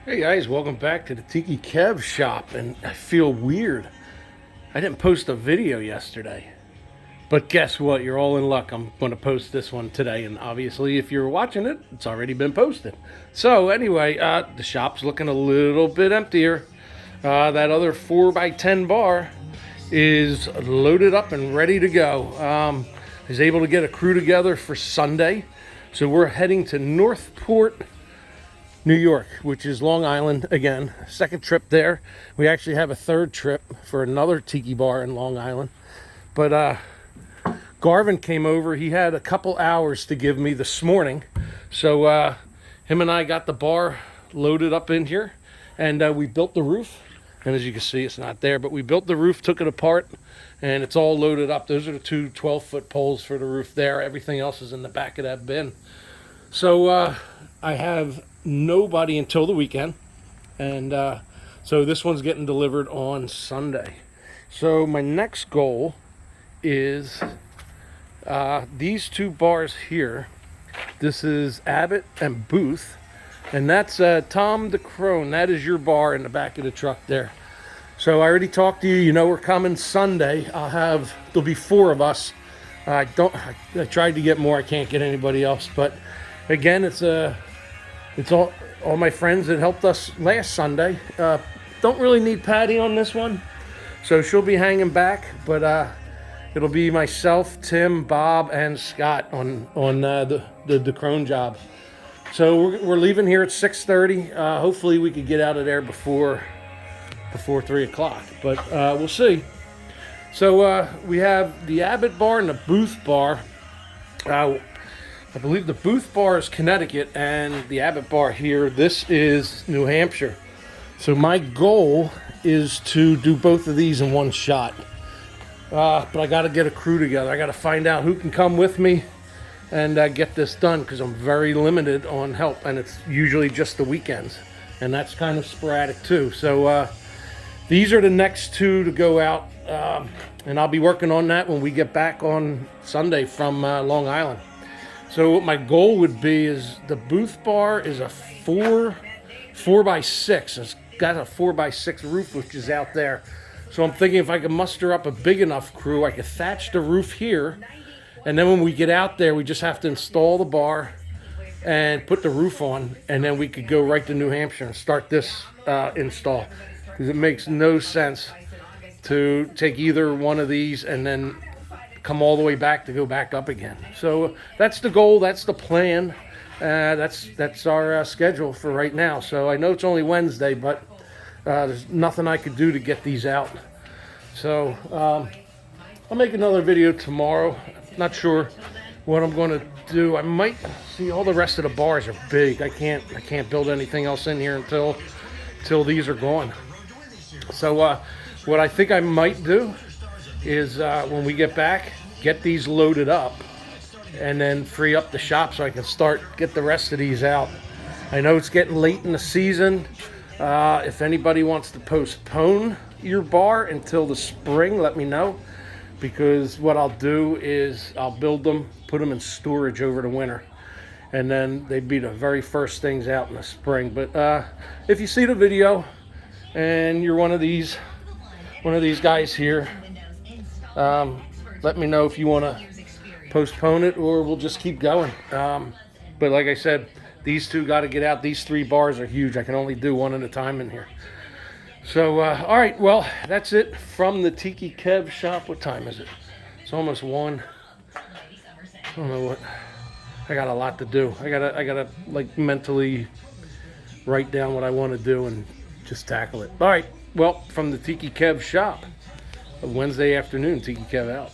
Hey guys, welcome back to the Tiki Kev shop, and I feel weird. I didn't post a video yesterday, but guess what? You're all in luck. I'm going to post this one today, and obviously if you're watching it, it's already been posted. So anyway, the shop's looking a little bit emptier. That other 4x10 bar is loaded up and ready to go. I was able to get a crew together for Sunday, so we're heading to Northport New York, which is Long Island again. Second trip there. We actually have a third trip for another tiki bar in Long Island. But Garvin came over. He had a couple hours to give me this morning. So him and I got the bar loaded up in here, and we built the roof. And as you can see, it's not there, but we built the roof, took it apart, and it's all loaded up. Those are the two 12-foot poles for the roof there. Everything else is in the back of that bin. So I have nobody until the weekend, and so this one's getting delivered on Sunday. So my next goal is these two bars here. This is Abbott and Booth, and that's Tom the Crone. That is your bar in the back of the truck there. So I already talked to you. You know we're coming Sunday. There'll be 4 of us. I tried to get more. I can't get anybody else, but again, it's all my friends that helped us last Sunday. Don't really need Patty on this one, so she'll be hanging back. But it'll be myself, Tim, Bob, and Scott on the Crone job. So we're leaving here at 6:30. Hopefully we could get out of there before 3 o'clock, but we'll see. So we have the Abbott bar and the Booth bar. I believe the Booth bar is Connecticut, and the Abbott bar here, this is New Hampshire. So my goal is to do both of these in one shot. But I got to get a crew together. I got to find out who can come with me and get this done, because I'm very limited on help, and it's usually just the weekends, and that's kind of sporadic too. So these are the next 2 to go out, and I'll be working on that when we get back on Sunday from Long Island. So what my goal would be is the Booth bar is a 4x6. It's got a 4x6 roof, which is out there. So I'm thinking if I could muster up a big enough crew, I could thatch the roof here. And then when we get out there, we just have to install the bar and put the roof on. And then we could go right to New Hampshire and start this install. Because it makes no sense to take either one of these and then come all the way back to go back up again. So that's the goal, that's the plan, that's our schedule for right now. So I know it's only Wednesday, but there's nothing I could do to get these out. So I'll make another video tomorrow. Not sure what I'm going to do. I might see, all the rest of the bars are big. I can't build anything else in here until these are gone. So what I think I might do is when we get back, get these loaded up and then free up the shop so I can get the rest of these out. I know it's getting late in the season. If anybody wants to postpone your bar until the spring, let me know, because what I'll do is I'll build them, put them in storage over the winter, and then they'd be the very first things out in the spring. But if you see the video and you're one of these guys here, let me know if you want to postpone it, or we'll just keep going. But like I said, these 2 got to get out. These 3 bars are huge. I can only do one at a time in here. So all right, well, that's it from the Tiki Kev shop. What time is it? It's almost 1. I don't know what. I got a lot to do. I gotta like mentally write down what I want to do and just tackle it. All right, well, from the Tiki Kev shop, Wednesday afternoon, Tiki Kev out.